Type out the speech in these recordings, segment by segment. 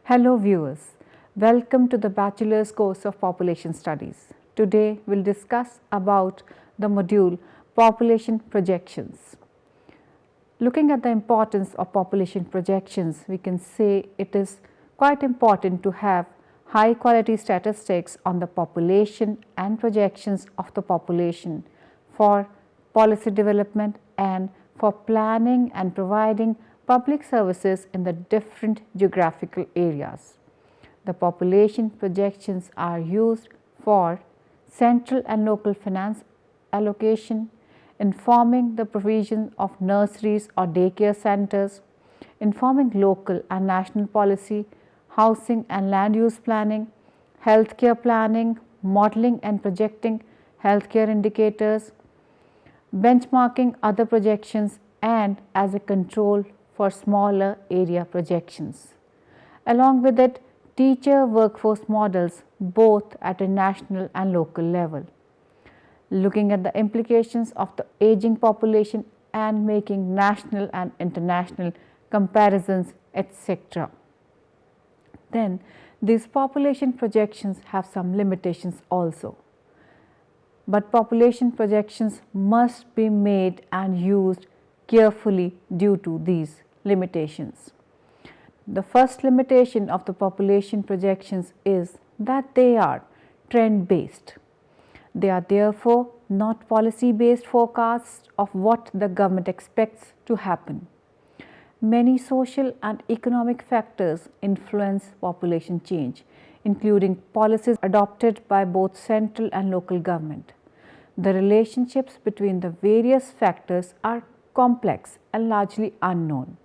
Hello viewers, welcome to the Bachelor's course of Population Studies. Today we will discuss about the module Population Projections. Looking at the importance of population projections, we can say it is quite important to have high quality statistics on the population and projections of the population for policy development and for planning and providing public services in the different geographical areas. The population projections are used for central and local finance allocation, informing the provision of nurseries or daycare centers, informing local and national policy, housing and land use planning, healthcare planning, modeling and projecting healthcare indicators, benchmarking other projections, and as a control for smaller area projections. Along with it, teacher workforce models both at a national and local level, looking at the implications of the aging population and making national and international comparisons, etc. Then these population projections have some limitations also. But population projections must be made and used carefully due to these limitations. The first limitation of the population projections is that they are trend based. They are therefore not policy based forecasts of what the government expects to happen. Many social and economic factors influence population change, including policies adopted by both central and local government. The relationships between the various factors are complex and largely unknown.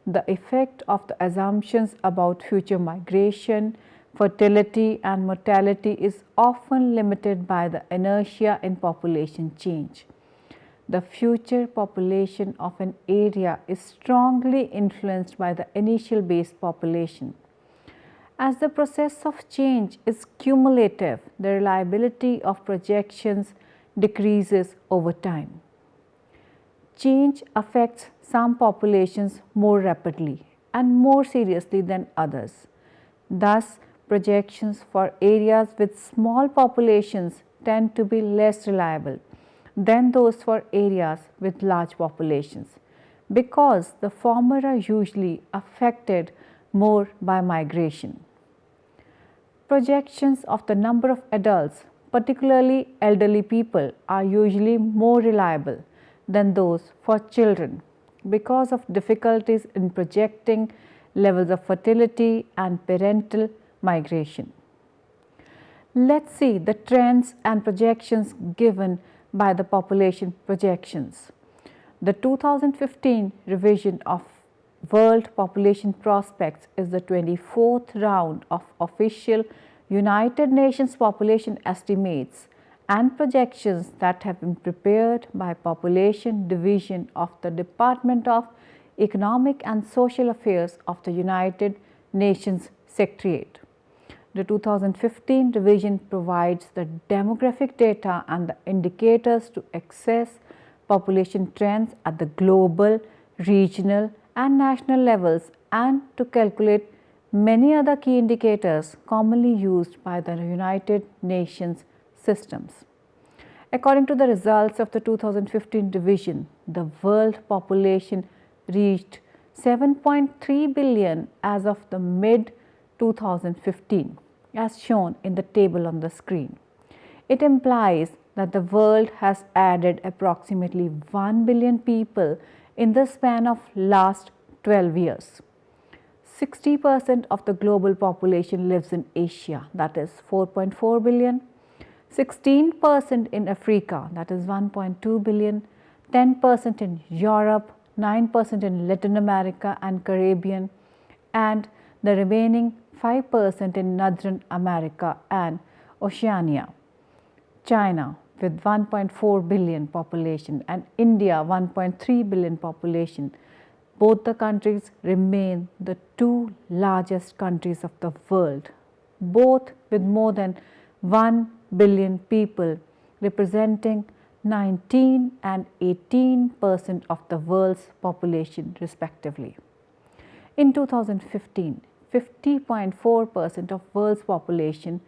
The effect of the assumptions about future migration, fertility and mortality is often limited by the inertia in population change. The future population of an area is strongly influenced by the initial base population. As the process of change is cumulative, the reliability of projections decreases over time. Change affects some populations more rapidly and more seriously than others. Thus, projections for areas with small populations tend to be less reliable than those for areas with large populations, because the former are usually affected more by migration. Projections of the number of adults, particularly elderly people, are usually more reliable than those for children because of difficulties in projecting levels of fertility and parental migration. Let's see the trends and projections given by the population projections. The 2015 revision of World Population Prospects is the 24th round of official United Nations population estimates and projections that have been prepared by Population Division of the Department of Economic and Social Affairs of the United Nations Secretariat. The 2015 revision provides the demographic data and the indicators to assess population trends at the global, regional and national levels and to calculate many other key indicators commonly used by the United Nations systems. According to the results of the 2015 revision, the world population reached 7.3 billion as of the mid-2015, as shown in the table on the screen. It implies that the world has added approximately 1 billion people in the span of last 12 years. 60% of the global population lives in Asia, that is 4.4 billion, 16% in Africa, that is 1.2 billion, 10% in Europe, 9% in Latin America and Caribbean, and the remaining 5% in Northern America and Oceania. China with 1.4 billion population and India 1.3 billion population. Both the countries remain the two largest countries of the world, both with more than 1 billion people, representing 19 and 18% of the world's population respectively. In 2015, 50.4% of world's population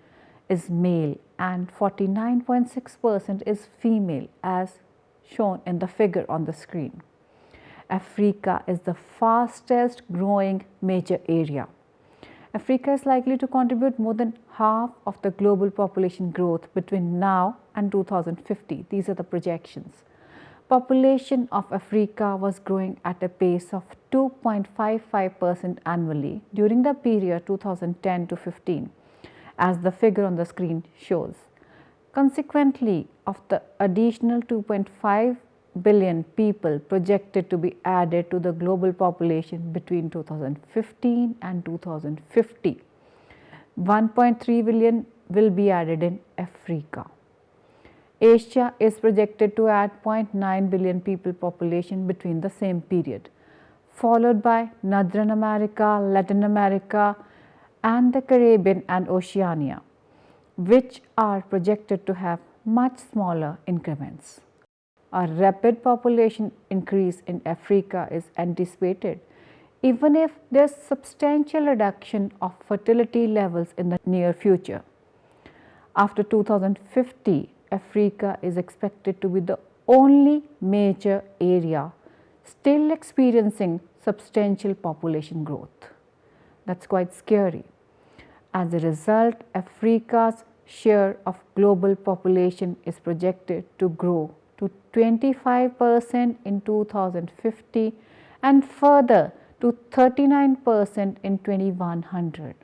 is male and 49.6% is female, as shown in the figure on the screen. Africa is the fastest growing major area. Africa is likely to contribute more than half of the global population growth between now and 2050. These are the projections. Population of Africa was growing at a pace of 2.55% annually during the period 2010 to 15, as the figure on the screen shows. Consequently, of the additional 2.5 billion people projected to be added to the global population between 2015 and 2050, 1.3 billion will be added in Africa. Asia is projected to add 0.9 billion people population between the same period, followed by Northern America, Latin America and the Caribbean and Oceania, which are projected to have much smaller increments. A rapid population increase in Africa is anticipated, even if there is substantial reduction of fertility levels in the near future. After 2050, Africa is expected to be the only major area still experiencing substantial population growth. That's quite scary. As a result, Africa's share of global population is projected to grow to 25% in 2050 and further to 39% in 2100,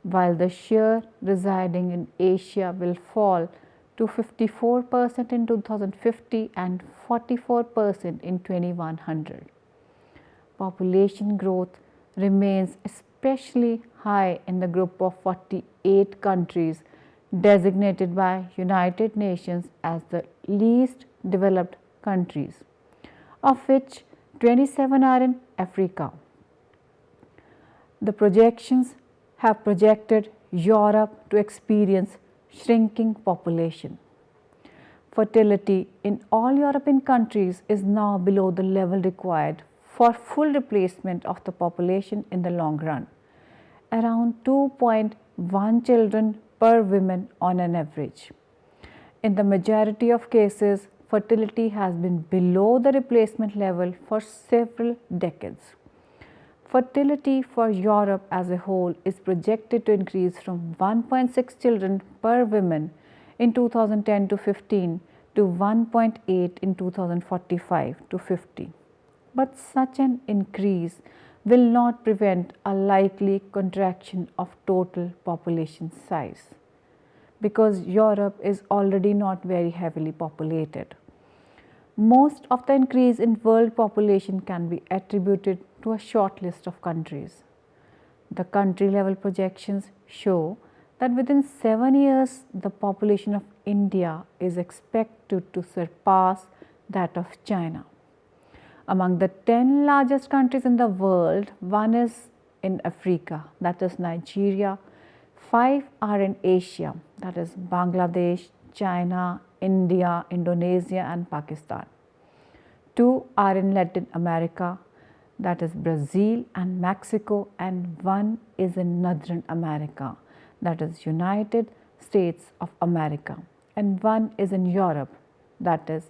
while the share residing in Asia will fall to 54% in 2050 and 44% in 2100. Population growth remains especially high in the group of 48 countries designated by United Nations as the least developed countries, of which 27 are in Africa. The projections have projected Europe to experience shrinking population. Fertility in all European countries is now below the level required for full replacement of the population in the long run, around 2.1 children per woman on an average. In the majority of cases, fertility has been below the replacement level for several decades. Fertility for Europe as a whole is projected to increase from 1.6 children per woman in 2010 to 15 to 1.8 in 2045 to 50. But such an increase will not prevent a likely contraction of total population size, because Europe is already not very heavily populated. Most of the increase in world population can be attributed to a short list of countries. The country level projections show that within 7 years, the population of India is expected to surpass that of China. Among the 10 largest countries in the world, one is in Africa, that is Nigeria. 5 are in Asia, that is Bangladesh, China, India, Indonesia and Pakistan. 2 are in Latin America, that is Brazil and Mexico, and 1 is in Northern America, that is United States of America, and 1 is in Europe, that is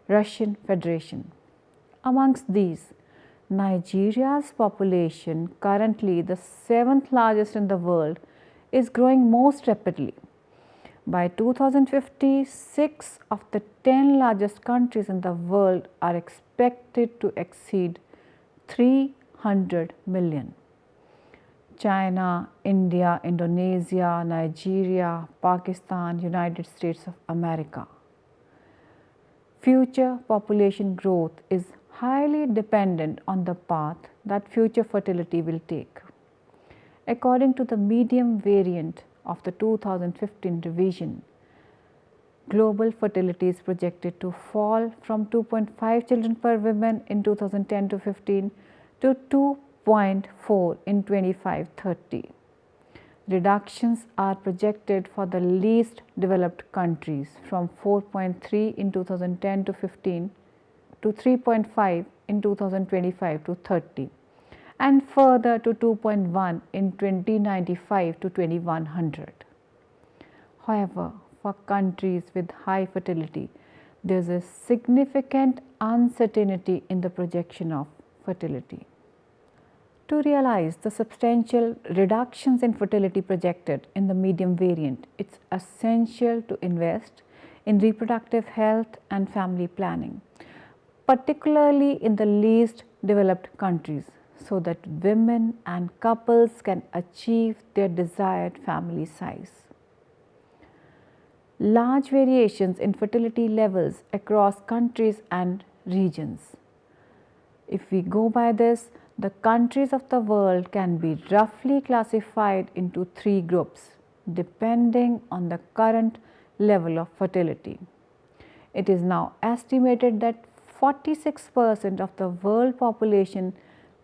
Russian Federation. Amongst these, Nigeria's population, currently the 7th largest in the world, is growing most rapidly. By 2050, 6 of the 10 largest countries in the world are expected to exceed 300 million. China, India, Indonesia, Nigeria, Pakistan, United States of America. Future population growth is highly dependent on the path that future fertility will take. According to the medium variant of the 2015 revision, global fertility is projected to fall from 2.5 children per woman in 2010 to 15 to 2.4 in 25-30. Reductions are projected for the least developed countries from 4.3 in 2010 to 15 to 3.5 in 2025 to 30, and further to 2.1 in 2095 to 2100. However, for countries with high fertility, there is a significant uncertainty in the projection of fertility. To realize the substantial reductions in fertility projected in the medium variant, it's essential to invest in reproductive health and family planning, particularly in the least developed countries, so that women and couples can achieve their desired family size. Large variations in fertility levels across countries and regions. If we go by this, the countries of the world can be roughly classified into three groups depending on the current level of fertility. It is now estimated that 46% of the world population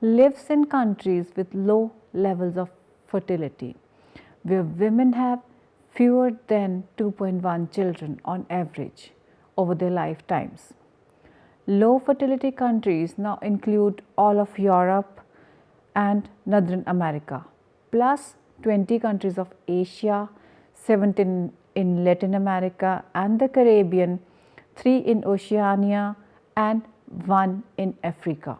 lives in countries with low levels of fertility, where women have fewer than 2.1 children on average over their lifetimes. Low fertility countries now include all of Europe and Northern America, plus 20 countries of Asia, 17 in Latin America and the Caribbean, 3 in Oceania and 1 in Africa.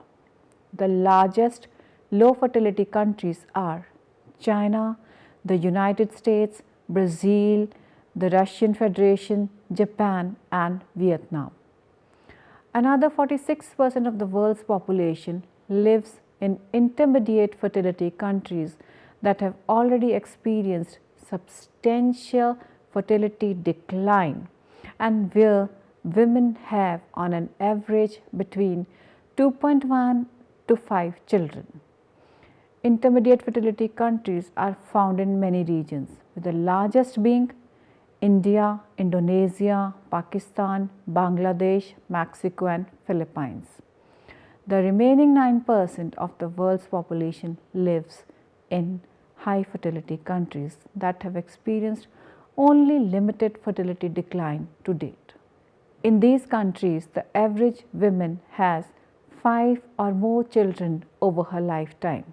The largest low fertility countries are China, the United States, Brazil, the Russian Federation, Japan and Vietnam. Another 46% of the world's population lives in intermediate fertility countries that have already experienced substantial fertility decline and where women have on an average between 2.1 to 5 children. Intermediate fertility countries are found in many regions, with the largest being India, Indonesia, Pakistan, Bangladesh, Mexico and Philippines. The remaining 9% of the world's population lives in high fertility countries that have experienced only limited fertility decline to date. In these countries, the average woman has 5 or more children over her lifetime.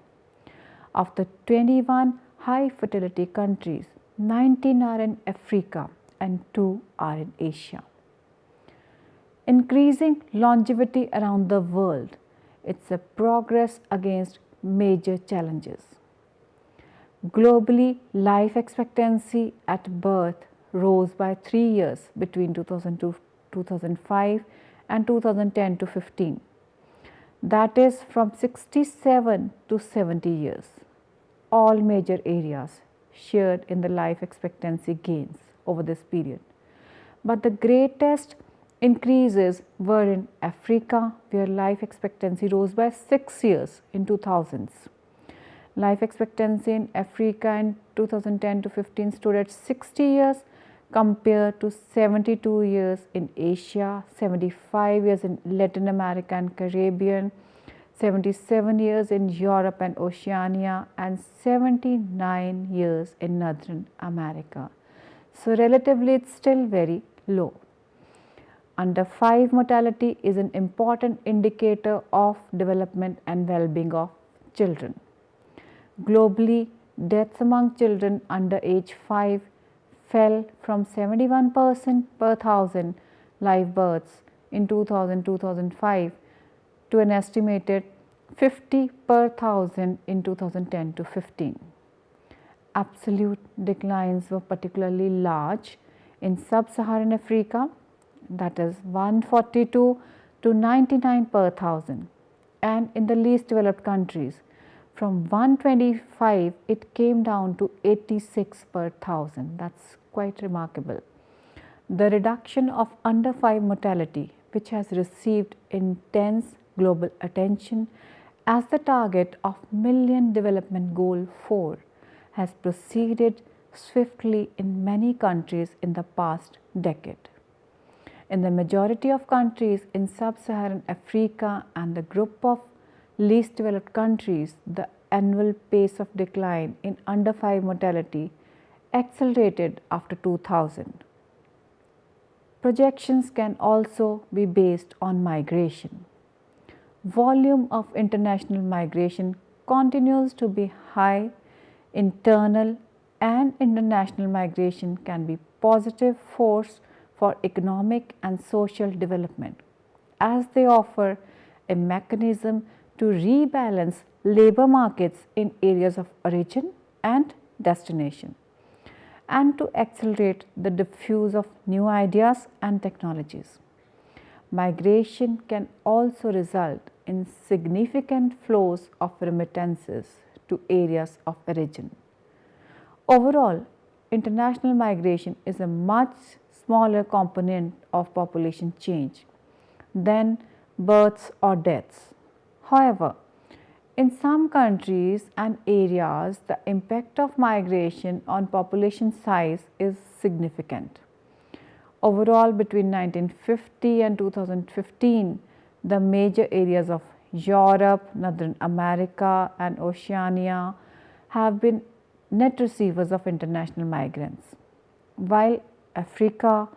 Of the 21 high fertility countries, 19 are in Africa and 2 are in Asia. Increasing longevity around the world, it's a progress against major challenges. Globally, life expectancy at birth rose by 3 years between 2005 and 2010 to 15. That is from 67 to 70 years. All major areas shared in the life expectancy gains over this period. But the greatest increases were in Africa, where life expectancy rose by 6 years in 2000s. Life expectancy in Africa in 2010 to 15 stood at 60 years compared to 72 years in Asia, 75 years in Latin America and Caribbean, 77 years in Europe and Oceania and 79 years in Northern America. So relatively it's still very low. Under 5 mortality is an important indicator of development and well-being of children. Globally, deaths among children under age 5 fell from 71% per 1,000 live births in 2000-2005 to an estimated 50 per 1,000 in 2010 to 15. Absolute declines were particularly large in sub-Saharan Africa, that is 142 to 99 per 1,000, and in the least developed countries from 125 it came down to 86 per 1,000. That's quite remarkable. The reduction of under 5 mortality, which has received intense global attention as the target of Millennium Development Goal 4, has proceeded swiftly in many countries in the past decade. In the majority of countries in sub-Saharan Africa and the group of least developed countries, the annual pace of decline in under 5 mortality accelerated after 2000. Projections can also be based on migration. Volume of international migration continues to be high, internal and international migration can be positive force for economic and social development, as they offer a mechanism to rebalance labor markets in areas of origin and destination, and to accelerate the diffuse of new ideas and technologies. Migration can also result in significant flows of remittances to areas of origin. Overall, international migration is a much smaller component of population change than births or deaths. However, in some countries and areas, the impact of migration on population size is significant. Overall, between 1950 and 2015, the major areas of Europe, Northern America and Oceania have been net receivers of international migrants, while Africa,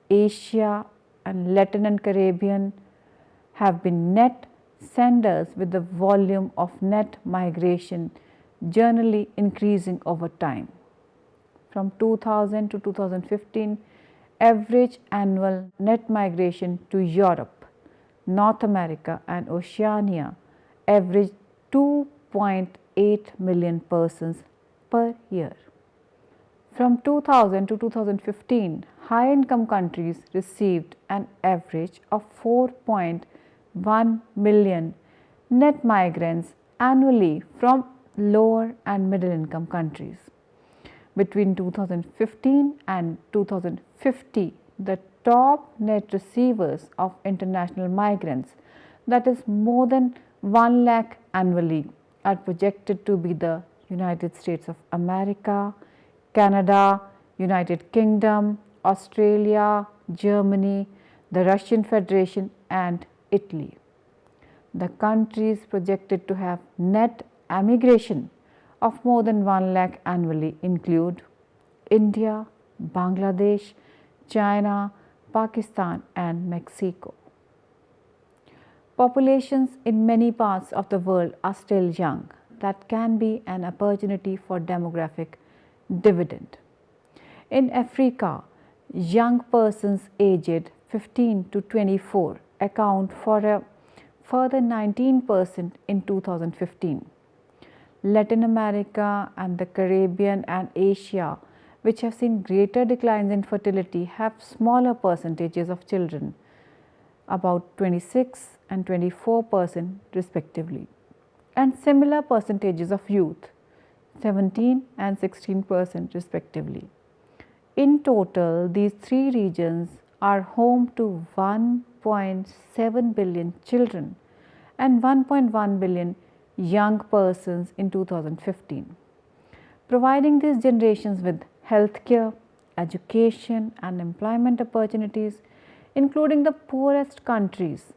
Asia and Latin and Caribbean have been net senders, with the volume of net migration generally increasing over time. From 2000 to 2015, average annual net migration to Europe, North America and Oceania averaged 2.8 million persons per year. From 2000 to 2015, high income countries received an average of 4.1 million net migrants annually from lower and middle income countries. Between 2015 and 2050, the top net receivers of international migrants, that is more than 1 lakh annually, are projected to be the United States of America, Canada, United Kingdom, Australia, Germany, the Russian Federation and Italy. The countries projected to have net emigration of more than 1 lakh annually include India, Bangladesh, China, Pakistan and Mexico. Populations in many parts of the world are still young. That can be an opportunity for demographic dividend. In Africa, young persons aged 15 to 24 account for a further 19% in 2015. Latin America and the Caribbean and Asia, which have seen greater declines in fertility, have smaller percentages of children, about 26 and 24% respectively, and similar percentages of youth, 17 and 16% respectively. In total, these three regions are home to 1.7 billion children and 1.1 billion young persons in 2015. Providing these generations with healthcare, education and employment opportunities, including the poorest countries,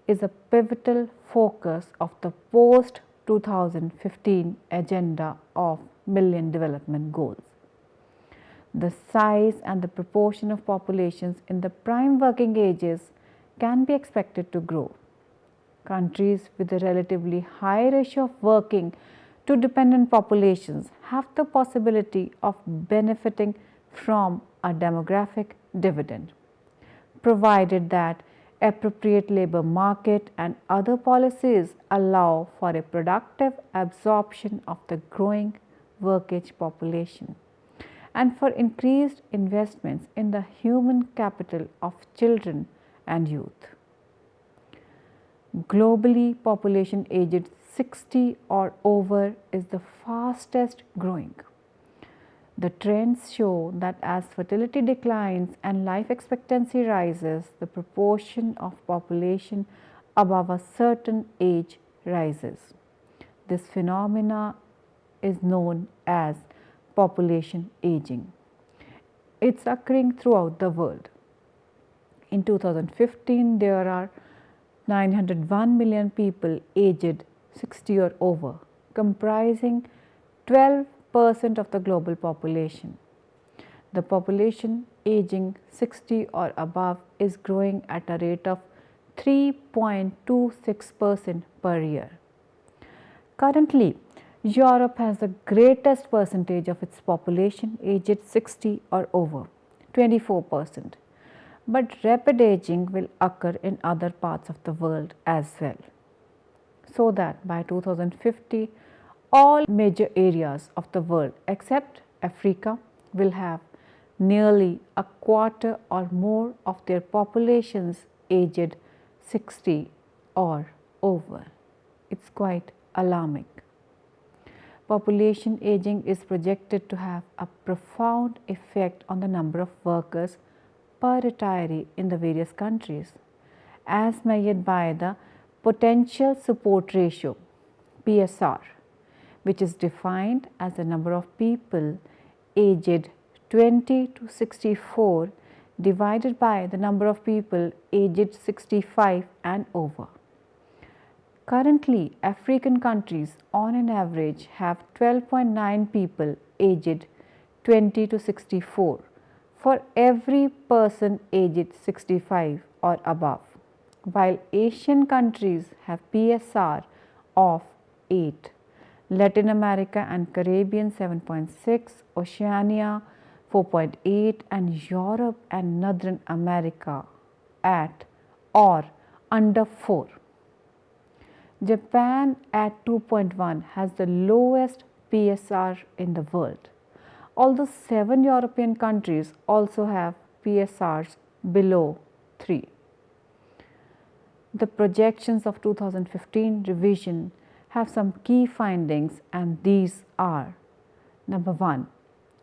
is a pivotal focus of the post-2015 agenda of Millennium Development Goals. The size and the proportion of populations in the prime working ages can be expected to grow. Countries with a relatively high ratio of working to dependent populations have the possibility of benefiting from a demographic dividend, provided that appropriate labor market and other policies allow for a productive absorption of the growing work-age population and for increased investments in the human capital of children and youth. Globally, population aged 60 or over is the fastest growing. The trends show that as fertility declines and life expectancy rises, the proportion of population above a certain age rises. This phenomena is known as population aging. It's occurring throughout the world. In 2015, there are 901 million people aged 60 or over, comprising 12% of the global population. The population aging 60 or above is growing at a rate of 3.26% per year. Currently, Europe has the greatest percentage of its population aged 60 or over, 24%. But rapid aging will occur in other parts of the world as well. So that by 2050, all major areas of the world except Africa will have nearly a quarter or more of their populations aged 60 or over. It's quite alarming. Population aging is projected to have a profound effect on the number of workers per retiree in the various countries, as measured by the potential support ratio (PSR), which is defined as the number of people aged 20 to 64 divided by the number of people aged 65 and over. Currently, African countries on an average have 12.9 people aged 20 to 64 for every person aged 65 or above, while Asian countries have PSR of 8, Latin America and Caribbean 7.6, Oceania 4.8 and Europe and Northern America at or under 4. Japan at 2.1 has the lowest PSR in the world, although 7 European countries also have PSRs below 3. The projections of 2015 revision have some key findings, and these are: number 1,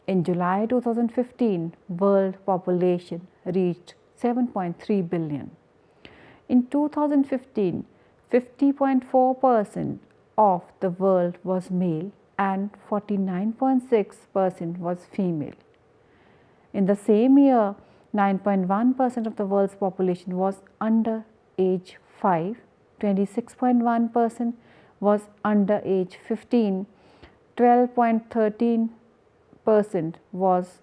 in July 2015, world population reached 7.3 billion. In 2015, 50.4% of the world was male and 49.6% was female. In the same year, 9.1% of the world's population was under age 5, 26.1% was under age 15, 12.13% was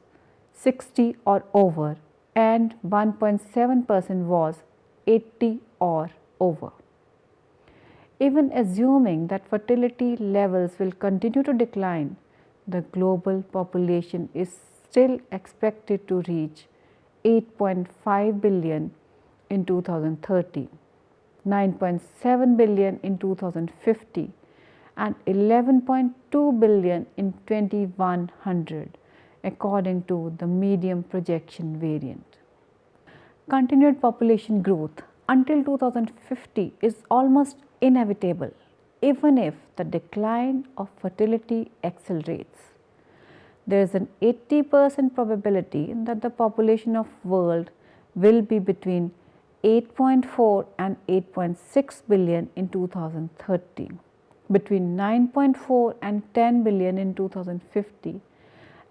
60 or over, and 1.7% was 80 or over. Even assuming that fertility levels will continue to decline, the global population is still expected to reach 8.5 billion in 2030, 9.7 billion in 2050 and 11.2 billion in 2100 according to the medium projection variant. Continued population growth until 2050 is almost inevitable, even if the decline of fertility accelerates. There is an 80% probability that the population of world will be between 8.4 and 8.6 billion in 2030, between 9.4 and 10 billion in 2050,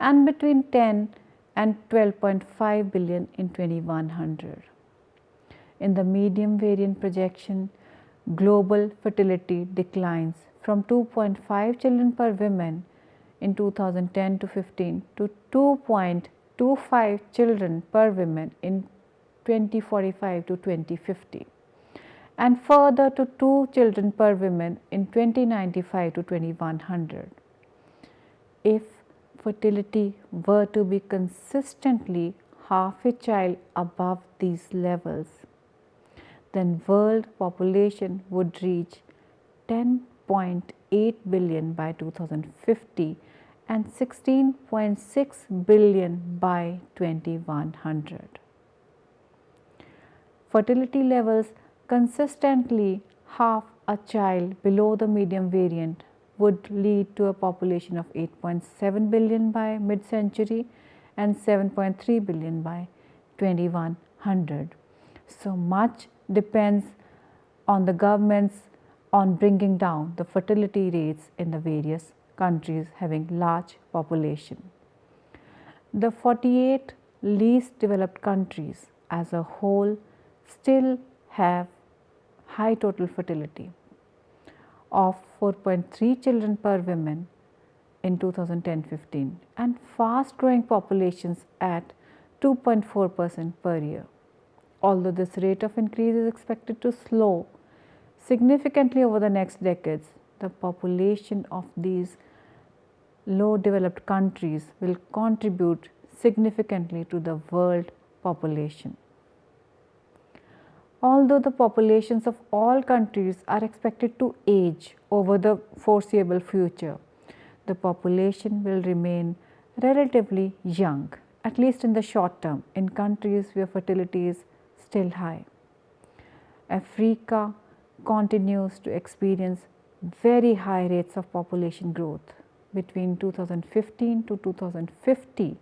and between 10 and 12.5 billion in 2100. In the medium variant projection, global fertility declines from 2.5 children per woman in 2010 to 15 to 2.25 children per woman in 2045 to 2050 and further to 2 children per woman in 2095 to 2100. If fertility were to be consistently half a child above these levels, then world population would reach 10.8 billion by 2050 and 16.6 billion by 2100. Fertility levels consistently half a child below the medium variant would lead to a population of 8.7 billion by mid-century and 7.3 billion by 2100. So much depends on the governments on bringing down the fertility rates in the various countries having large population. The 48 least developed countries as a whole still have high total fertility of 4.3 children per woman in 2010-15 and fast growing populations at 2.4% per year. Although this rate of increase is expected to slow significantly over the next decades, the population of these low developed countries will contribute significantly to the world population. Although the populations of all countries are expected to age over the foreseeable future, the population will remain relatively young, at least in the short term, in countries where fertility is still high. Africa continues to experience very high rates of population growth. Between 2015 to 2050,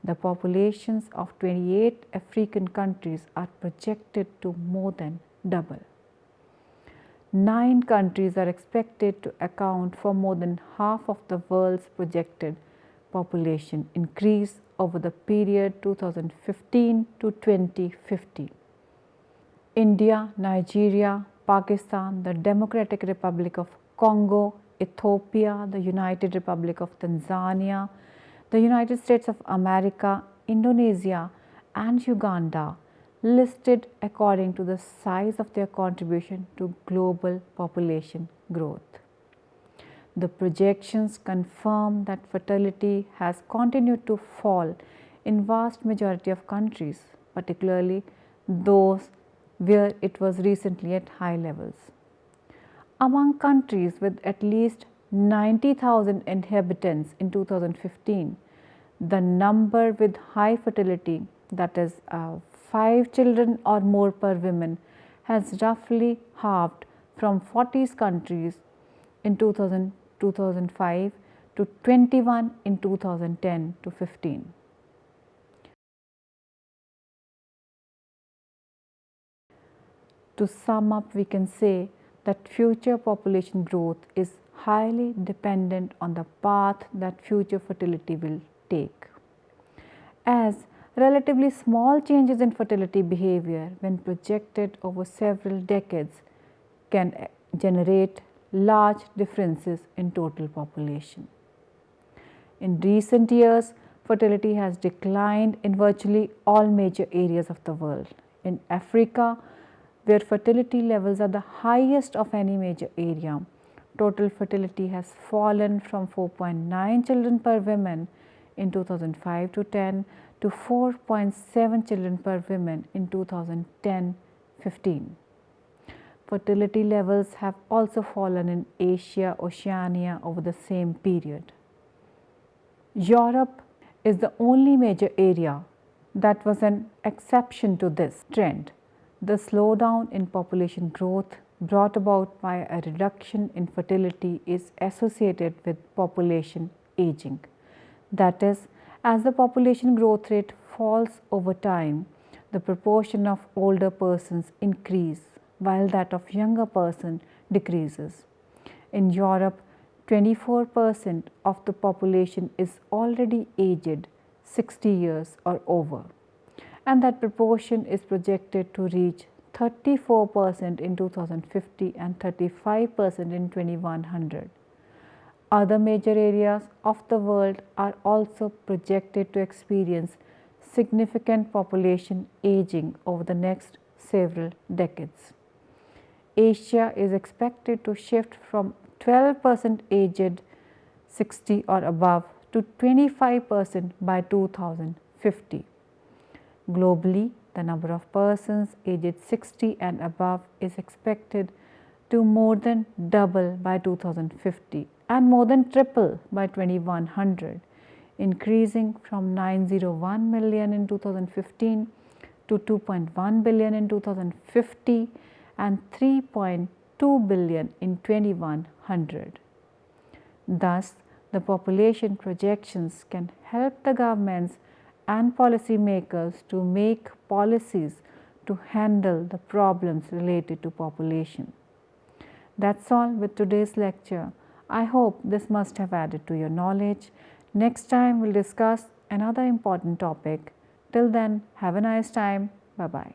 the populations of 28 African countries are projected to more than double. 9 countries are expected to account for more than half of the world's projected population increase over the period 2015 to 2050. India, Nigeria, Pakistan, the Democratic Republic of Congo, Ethiopia, the United Republic of Tanzania, the United States of America, Indonesia and Uganda listed according to the size of their contribution to global population growth. The projections confirm that fertility has continued to fall in vast majority of countries, particularly those where it was recently at high levels. Among countries with at least 90,000 inhabitants in 2015, the number with high fertility, that is 5 children or more per woman, has roughly halved from 40 countries in 2005 to 21 in 2010 to 15. To sum up, we can say that future population growth is highly dependent on the path that future fertility will take. As relatively small changes in fertility behavior, when projected over several decades, can generate large differences in total population. In recent years, fertility has declined in virtually all major areas of the world. In Africa, where fertility levels are the highest of any major area, total fertility has fallen from 4.9 children per woman in 2005 to 10 to 4.7 children per woman in 2010-15. Fertility levels have also fallen in Asia, Oceania over the same period. Europe is the only major area that was an exception to this trend. The slowdown in population growth brought about by a reduction in fertility is associated with population aging. That is, as the population growth rate falls over time, the proportion of older persons increase while that of younger person decreases. In Europe, 24% of the population is already aged 60 years or over, and that proportion is projected to reach 34% in 2050 and 35% in 2100. Other major areas of the world are also projected to experience significant population aging over the next several decades. Asia is expected to shift from 12% aged 60 or above to 25% by 2050. Globally, the number of persons aged 60 and above is expected to more than double by 2050 and more than triple by 2100, increasing from 901 million in 2015 to 2.1 billion in 2050 and 3.2 billion in 2100. Thus, the population projections can help the governments and policymakers to make policies to handle the problems related to population. That's all with today's lecture. I hope this must have added to your knowledge. Next time we'll discuss another important topic. Till then, have a nice time. Bye-bye.